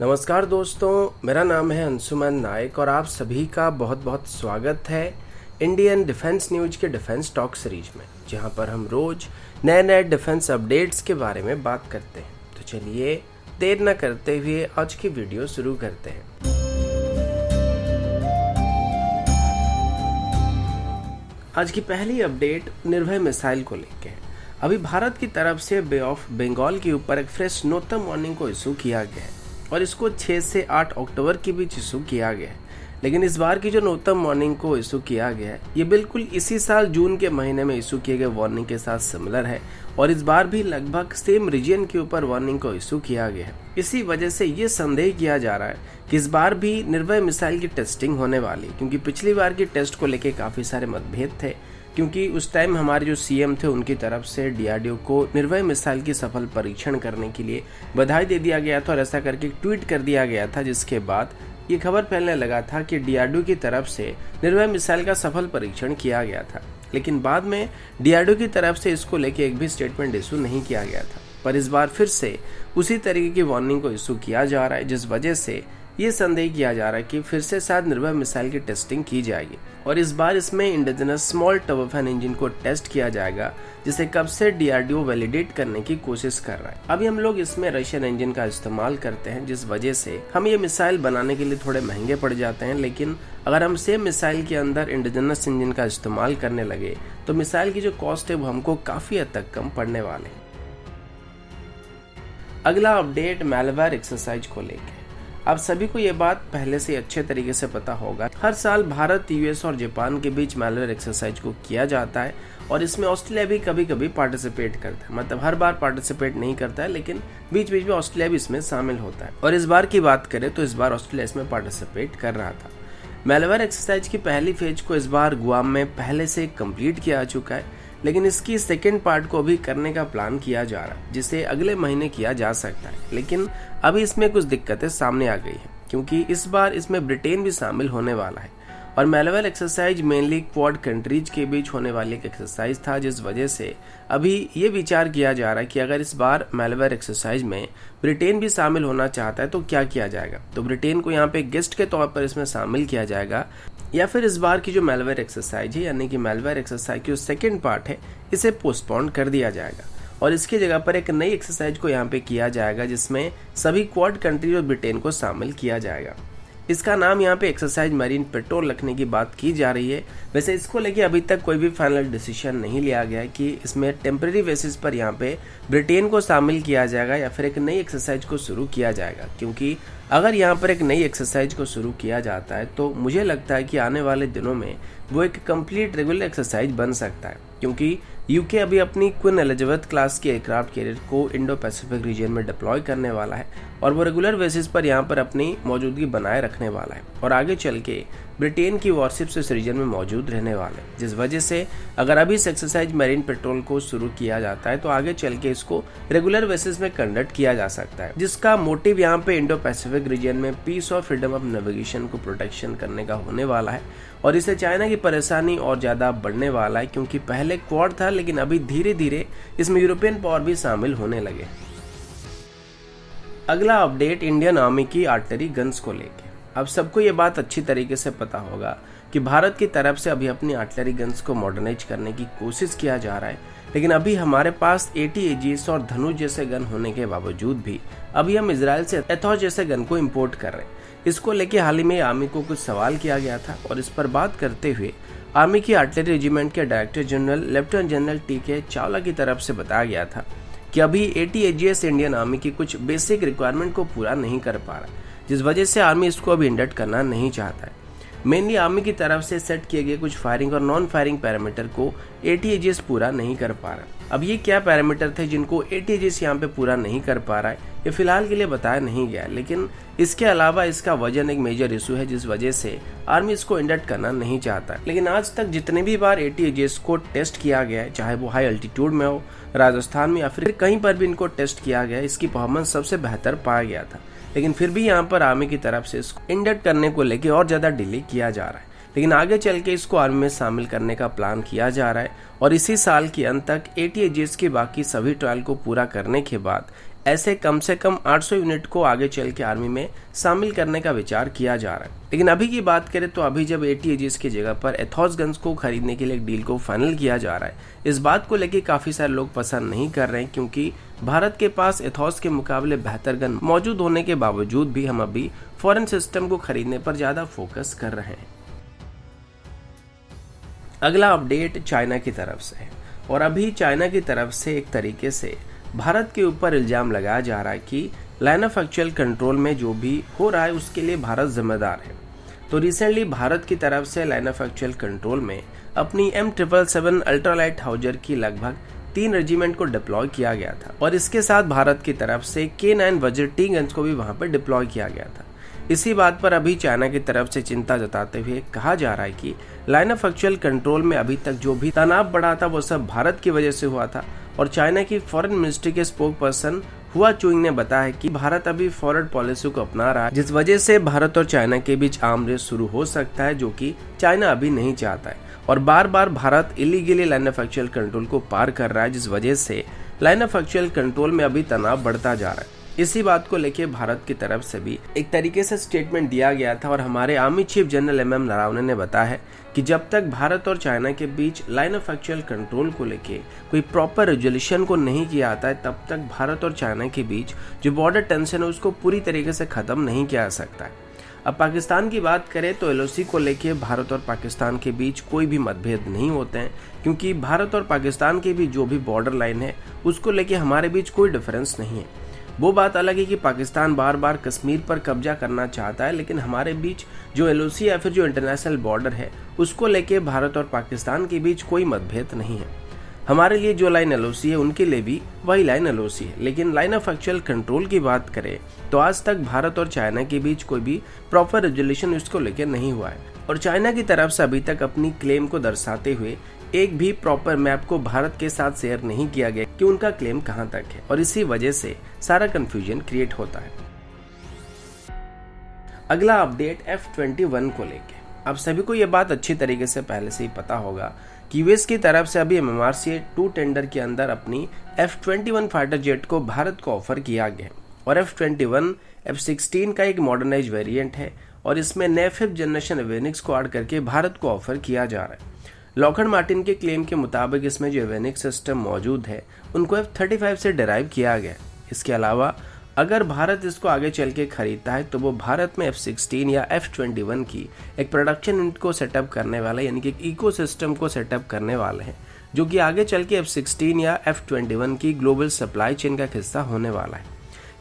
नमस्कार दोस्तों, मेरा नाम है अंशुमन नायक और आप सभी का बहुत बहुत स्वागत है इंडियन डिफेंस न्यूज के डिफेंस टॉक सीरीज में, जहां पर हम रोज नए नए डिफेंस अपडेट्स के बारे में बात करते हैं। तो चलिए देर न करते हुए आज की वीडियो शुरू करते हैं। आज की पहली अपडेट निर्भय मिसाइल को लेकर है। अभी भारत की तरफ से बे ऑफ बंगाल के ऊपर एक फ्रेश नोटम वार्निंग को इशू किया गया है और इसको 6 से 8 अक्टूबर के बीच इशू किया गया है। लेकिन इस बार की जो नोटम वार्निंग को इशू किया गया है, ये बिल्कुल इसी साल जून के महीने में इशू किए गए वार्निंग के साथ सिमिलर है और इस बार भी लगभग सेम रीजन के ऊपर वार्निंग को इशू किया गया है। इसी वजह से ये संदेह किया जा रहा है कि इस बार भी निर्भय मिसाइल की टेस्टिंग होने वाली है, क्योंकि पिछली बार की टेस्ट को लेकर काफी सारे मतभेद थे। क्योंकि उस टाइम हमारे जो सीएम थे उनकी तरफ से डीआरडीओ को निर्भय मिसाइल की सफल परीक्षण करने के लिए बधाई दे दिया गया था और ऐसा करके ट्वीट कर दिया गया था, जिसके बाद ये खबर फैलने लगा था कि डीआरडीओ की तरफ से निर्भय मिसाइल का सफल परीक्षण किया गया था। लेकिन बाद में डीआरडीओ की तरफ से इसको लेके एक भी स्टेटमेंट इशू नहीं किया गया था, पर इस बार फिर से उसी तरीके की वार्निंग को इशू किया जा रहा है, जिस वजह से ये संदेह किया जा रहा है कि फिर से शायद निर्भय मिसाइल की टेस्टिंग की जाएगी और इस बार इसमें इंडिजिनस स्मॉल टर्बोफैन इंजन को टेस्ट किया जाएगा, जिसे कब से डीआरडीओ वैलिडेट करने की कोशिश कर रहा है। अभी हम लोग इसमें रशियन इंजन का इस्तेमाल करते हैं, जिस वजह से हम ये मिसाइल बनाने के लिए थोड़े महंगे पड़ जाते हैं। लेकिन अगर हम सेम मिसाइल के अंदर इंडिजिनस इंजन का इस्तेमाल करने लगे तो मिसाइल की जो कॉस्ट है वो हमको काफी हद तक कम पड़ने वाले हैं। अगला अपडेट मैलवेयर एक्सरसाइज को लेकर। आप सभी को ये बात पहले से अच्छे तरीके से पता होगा, हर साल भारत, यूएस और जापान के बीच मैलवेयर एक्सरसाइज को किया जाता है और इसमें ऑस्ट्रेलिया भी कभी कभी पार्टिसिपेट करता है। मतलब हर बार पार्टिसिपेट नहीं करता है, लेकिन बीच बीच में ऑस्ट्रेलिया भी इसमें शामिल होता है। और इस बार की बात करें तो इस बार ऑस्ट्रेलिया इसमें पार्टिसिपेट कर रहा था। मैलवेयर एक्सरसाइज की पहली फेज को इस बार गुआम में पहले से कंप्लीट किया जा चुका है, लेकिन इसकी सेकेंड पार्ट को भी करने का प्लान किया जा रहा है, जिसे अगले महीने किया जा सकता है। लेकिन अभी इसमें कुछ दिक्कतें सामने आ गई हैं, क्योंकि इस बार इसमें ब्रिटेन भी शामिल होने वाला है और malware exercise mainly quad countries के बीच होने वाली एक एक्सरसाइज था, जिस वजह से अभी ये विचार किया जा रहा है कि अगर इस बार मैलवेयर एक्सरसाइज में ब्रिटेन भी शामिल होना चाहता है तो क्या किया जाएगा। तो ब्रिटेन को यहाँ पे गेस्ट के तौर पर इसमें शामिल किया जाएगा, या फिर इस बार की जो मैलवेयर एक्सरसाइज है, यानी कि मैलवेयर एक्सरसाइज की जो सेकेंड पार्ट है, इसे पोस्टपोन कर दिया जाएगा और इसकी जगह पर एक नई एक्सरसाइज को यहाँ पे किया जाएगा, जिसमें सभी क्वाड कंट्री और ब्रिटेन को शामिल किया जाएगा। इसका नाम यहाँ पे एक्सरसाइज मरीन पेट्रोल रखने की बात की जा रही है। वैसे इसको लेके अभी तक कोई भी फाइनल डिसीजन नहीं लिया गया है कि इसमें टेम्परेरी बेसिस पर यहाँ पे ब्रिटेन को शामिल किया जाएगा या फिर एक नई एक्सरसाइज को शुरू किया जाएगा। क्योंकि अगर यहाँ पर एक नई एक्सरसाइज को शुरू किया जाता है तो मुझे लगता है कि आने वाले दिनों में वो एक कंप्लीट रेगुलर एक्सरसाइज बन सकता है, क्योंकि यूके अभी अपनी क्वीन एलिजाबेथ क्लास के एयरक्राफ्ट कैरियर को इंडो पैसिफिक रीजन में डिप्लॉय करने वाला है और वो रेगुलर बेसिस पर यहाँ पर अपनी मौजूदगी बनाए रखने वाला है और आगे चल के ब्रिटेन की वॉरशिप्स इस रीजन में मौजूद रहने वाले, जिस वजह से अगर अभी इस एक्सरसाइज मैरीन पेट्रोल को शुरू किया जाता है तो आगे चल के इसको रेगुलर बेसिस में कंडक्ट किया जा सकता है, जिसका मोटिव यहाँ पे इंडो पैसिफिक रीजन में पीस और फ्रीडम ऑफ नेविगेशन को प्रोटेक्शन करने का होने वाला है और इससे चाइना की परेशानी और ज्यादा बढ़ने वाला है, क्योंकि पहले क्वाड था लेकिन अभी धीरे धीरे इसमें यूरोपियन पावर भी शामिल होने लगे। अगला अपडेट इंडियन आर्मी की आर्टिलरी गन्स को लेकर। अब सबको ये बात अच्छी तरीके से पता होगा कि भारत की तरफ से अभी अपनी आर्टिलरी गन्स को मॉडर्नाइज करने की कोशिश किया जा रहा है, लेकिन अभी हमारे पास AT-AGS और धनुष जैसे गन होने के बावजूद भी अभी हम इजराइल से एथॉस जैसे गन को इंपोर्ट कर रहे हैं। इसको लेके हाल ही में आर्मी को कुछ सवाल किया गया था और इस पर बात करते हुए आर्मी की आर्टिलरी रेजिमेंट के director general lieutenant general TK Chawla की तरफ से बताया गया था कि अभी AT-AGS इंडियन आर्मी की कुछ बेसिक रिक्वायरमेंट को पूरा नहीं कर पा रहा, जिस वजह से आर्मी इसको अभी इंडक्ट करना नहीं चाहता है। मेनली आर्मी की तरफ से सेट किए गए कुछ फायरिंग और नॉन फायरिंग पैरामीटर को AT-AGS पूरा नहीं कर पा रहा। अब ये क्या पैरामीटर थे जिनको AT-AGS यहाँ पे पूरा नहीं कर पा रहा है, ये फिलहाल के लिए बताया नहीं गया, लेकिन इसके अलावा इसका वजन एक मेजर इशू है, जिस वजह से आर्मी इसको इंडक्ट करना नहीं चाहता है। लेकिन आज तक जितने भी बार AT-AGS को टेस्ट किया गया है, चाहे वो हाई अल्टीट्यूड में हो, राजस्थान में या फिर कहीं पर भी इनको टेस्ट किया गया है, इसकी परफॉर्मेंस सबसे बेहतर पाया गया था। लेकिन फिर भी यहाँ पर आर्मी की तरफ से इसको इंडक्ट करने को लेकर और ज्यादा डिले किया जा रहा है, लेकिन आगे चल के इसको आर्मी में शामिल करने का प्लान किया जा रहा है और इसी साल के अंत तक AT-AGS के बाकी सभी ट्रायल को पूरा करने के बाद ऐसे कम से कम 800 यूनिट को आगे चल के आर्मी में शामिल करने का विचार किया जा रहा है। लेकिन अभी की बात करें तो अभी जब ATAGS की जगह पर एथॉस गन्स को खरीदने के लिए एक डील को फाइनल किया जा रहा है, इस बात को लेकर काफी सारे लोग पसंद नहीं कर रहे हैं, क्योंकि भारत के पास एथॉस के मुकाबले बेहतर गन मौजूद होने के बावजूद भी हम अभी फॉरेन सिस्टम को खरीदने पर ज्यादा फोकस कर रहे हैं। अगला अपडेट चाइना की तरफ से है, और अभी चाइना की तरफ से एक तरीके से भारत के ऊपर इल्जाम लगाया जा रहा है कि लाइन ऑफ एक्चुअल कंट्रोल में जो भी हो रहा है उसके लिए भारत जिम्मेदार है। तो रिसेंटली भारत की तरफ से लाइन ऑफ एक्चुअल कंट्रोल में अपनी M777 अल्ट्रालाइट हाउजर की लगभग 3 रेजिमेंट को डिप्लॉय किया गया था, और इसके साथ भारत की तरफ से K9 वज्र टी गन्स को भी वहां पर डिप्लॉय किया गया था। इसी बात पर अभी चाइना की तरफ से चिंता जताते हुए कहा जा रहा है कि लाइन ऑफ एक्चुअल कंट्रोल में अभी तक जो भी तनाव बढ़ा था वो सब भारत की वजह से हुआ था। और चाइना की फॉरेन मिनिस्ट्री के स्पोक पर्सन हुआ चुंग ने बताया कि भारत अभी फॉरवर्ड पॉलिसी को अपना रहा है, जिस वजह से भारत और चाइना के बीच आर्म रेस शुरू हो सकता है, जो कि चाइना अभी नहीं चाहता है। और बार बार Bharat illegally line of actual control को पार कर रहा है, जिस वजह से लाइन ऑफ एक्चुअल कंट्रोल में अभी तनाव बढ़ता जा रहा है। इसी बात को लेकर भारत की तरफ से भी एक तरीके से स्टेटमेंट दिया गया था, और हमारे army chief general MM Naravane ने बताया है कि जब तक भारत और चाइना के बीच लाइन ऑफ एक्चुअल कंट्रोल को लेके कोई प्रॉपर रेजोल्यूशन को नहीं किया आता है, तब तक भारत और चाइना के बीच जो बॉर्डर टेंशन है उसको पूरी तरीके से खत्म नहीं किया जा सकता है। अब पाकिस्तान की बात करें तो LOC को लेके भारत और पाकिस्तान के बीच कोई भी मतभेद नहीं होते हैं, क्योंकि भारत और पाकिस्तान के बीच जो भी बॉर्डर लाइन है उसको लेके हमारे बीच कोई डिफरेंस नहीं है। वो बात अलग है कि पाकिस्तान बार बार कश्मीर पर कब्जा करना चाहता है, लेकिन हमारे बीच जो LOC या फिर जो इंटरनेशनल बॉर्डर है उसको लेके भारत और पाकिस्तान के बीच कोई मतभेद नहीं है। हमारे लिए जो लाइन LOC है उनके लिए भी वही लाइन LOC है। लेकिन लाइन ऑफ एक्चुअल कंट्रोल की बात करें तो आज तक भारत और चाइना के बीच कोई भी प्रॉपर रेजोल्यूशन इसको लेकर नहीं हुआ है, और चाइना की तरफ से अभी तक अपनी क्लेम को दर्शाते हुए एक भी प्रॉपर मैप को भारत के साथ शेयर नहीं किया गया कि उनका क्लेम कहां तक है, और इसी वजह से सारा कंफ्यूजन क्रिएट होता है। अगला अपडेट F-21 को लेके। अब सभी को यह बात अच्छी तरीके से पहले से ही पता होगा कि US की तरफ से अभी MMRCA-2 टेंडर के अंदर अपनी F-21 फाइटर जेट को भारत को ऑफर किया गया, और F-21 F-16 का एक मॉडर्नाइज वेरिएंट है, और इसमें नए 5th जनरेशन एवियोनिक्स को ऐड करके भारत को ऑफर किया जा रहा है। लॉकहीड मार्टिन के क्लेम के मुताबिक इसमें जो एवियोनिक्स सिस्टम मौजूद है उनको F-35 से डिराइव किया गया। इसके अलावा अगर भारत इसको आगे चल के खरीदता है तो वो भारत में F-16 या F-21 की एक प्रोडक्शन यूनिट को सेटअप करने वाला है, यानी कि एक इकोसिस्टम को सेटअप करने वाले हैं, जो कि आगे चल के F-16 या F-21 की ग्लोबल सप्लाई चेन का हिस्सा होने वाला है।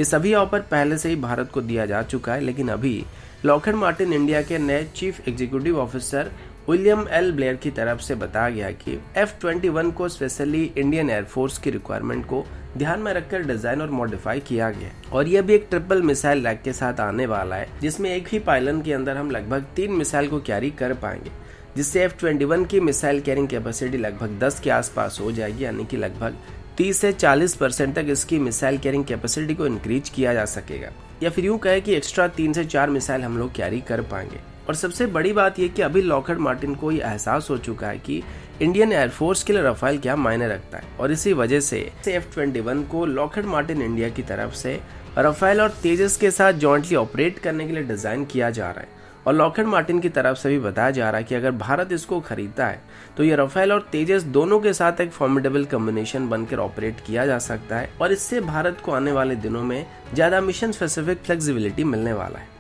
ये सभी ऑफर पहले से ही भारत को दिया जा चुका है, लेकिन अभी लॉकहीड मार्टिन इंडिया के नए chief executive officer William L. Blair की तरफ से बताया गया कि F-21 को स्पेशली इंडियन एयरफोर्स की रिक्वायरमेंट को ध्यान में रखकर डिजाइन और मॉडिफाई किया गया, और यह भी एक ट्रिपल मिसाइल रैक के साथ आने वाला है, जिसमें एक ही पायलन के अंदर हम लगभग 3 मिसाइल को कैरी कर पाएंगे, जिससे F-21 की मिसाइल कैरिंग कैपेसिटी लगभग 10 के आसपास हो जाएगी, यानी कि लगभग 30 से 40% तक इसकी मिसाइल कैरिंग कैपेसिटी को इंक्रीज किया जा सकेगा, या फिर यूं कहे कि एक्स्ट्रा 3 से 4 मिसाइल हम लोग कैरी कर पाएंगे। और सबसे बड़ी बात यह कि अभी लॉकहीड मार्टिन को ये एहसास हो चुका है कि इंडियन एयरफोर्स के लिए राफेल क्या मायने रखता है, और इसी वजह से F-21 को लॉकहीड मार्टिन इंडिया की तरफ से राफेल और तेजस के साथ जॉइंटली ऑपरेट करने के लिए डिजाइन किया जा रहा है। और लॉकहीड मार्टिन की तरफ से भी बताया जा रहा है कि अगर भारत इसको खरीदता है तो ये राफेल और तेजस दोनों के साथ एक फॉर्मिडेबल कॉम्बिनेशन बनकर ऑपरेट किया जा सकता है, और इससे भारत को आने वाले दिनों में ज्यादा मिशन स्पेसिफिक फ्लेक्सिबिलिटी मिलने वाला है।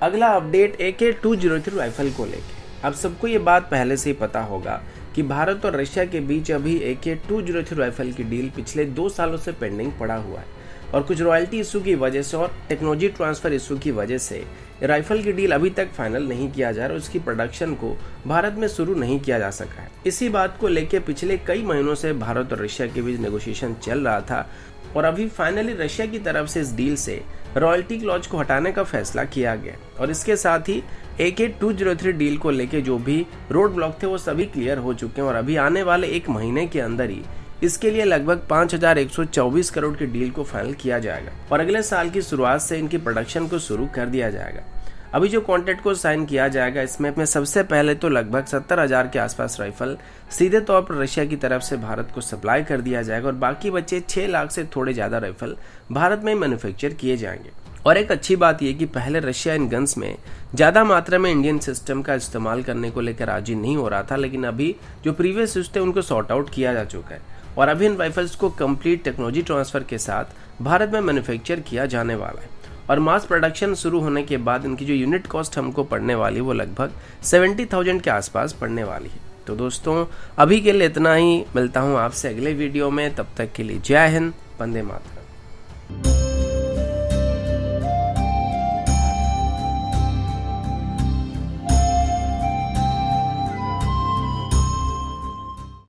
अगला अपडेट AK-203 राइफल को लेके। अब सबको ये बात पहले से ही पता होगा कि भारत और रशिया के बीच अभी AK-203 राइफल की डील पिछले 2 सालों से पेंडिंग पड़ा हुआ है, और कुछ रॉयल्टी इशू की वजह से और टेक्नोलॉजी ट्रांसफर इशू की वजह से राइफल की डील अभी तक फाइनल नहीं किया जा रहा और उसकी प्रोडक्शन को भारत में शुरू नहीं किया जा सका है। इसी बात को लेकर पिछले कई महीनों से भारत और रशिया के बीच नेगोशिएशन चल रहा था, और अभी फाइनली रशिया की तरफ से इस डील से रॉयल्टी क्लॉज को हटाने का फैसला किया गया, और इसके साथ ही AK-203 डील को लेके जो भी रोड ब्लॉक थे वो सभी क्लियर हो चुके हैं, और अभी आने वाले 1 महीने के अंदर ही इसके लिए लगभग 5124 करोड़ की डील को फाइनल किया जाएगा, और अगले साल की शुरुआत से इनकी प्रोडक्शन को शुरू कर दिया जाएगा। अभी जो कॉन्ट्रैक्ट को साइन किया जाएगा इसमें सबसे पहले तो लगभग 70,000 के आसपास राइफल सीधे तौर पर रशिया की तरफ से भारत को सप्लाई कर दिया जाएगा और बाकी बचे 6 लाख से थोड़े ज्यादा राइफल भारत में मैन्युफैक्चर किए जाएंगे। और एक अच्छी बात यह कि पहले रशिया इन गन्स में ज्यादा मात्रा में इंडियन सिस्टम का इस्तेमाल करने को लेकर राजी नहीं हो रहा था, लेकिन अभी जो प्रीवियस यूज थे उनको सॉर्ट आउट किया जा चुका है और अभी इन राइफल्स को कंप्लीट टेक्नोलॉजी ट्रांसफर के साथ भारत में मैन्युफैक्चर किया जाने वाला है और मास प्रोडक्शन शुरू होने के बाद इनकी जो यूनिट कॉस्ट हमको पड़ने वाली वो लगभग 70,000 के आसपास पड़ने वाली है। तो दोस्तों अभी के लिए इतना ही, मिलता हूँ आपसे अगले वीडियो में, तब तक के लिए जय हिंद, वंदे मातरम।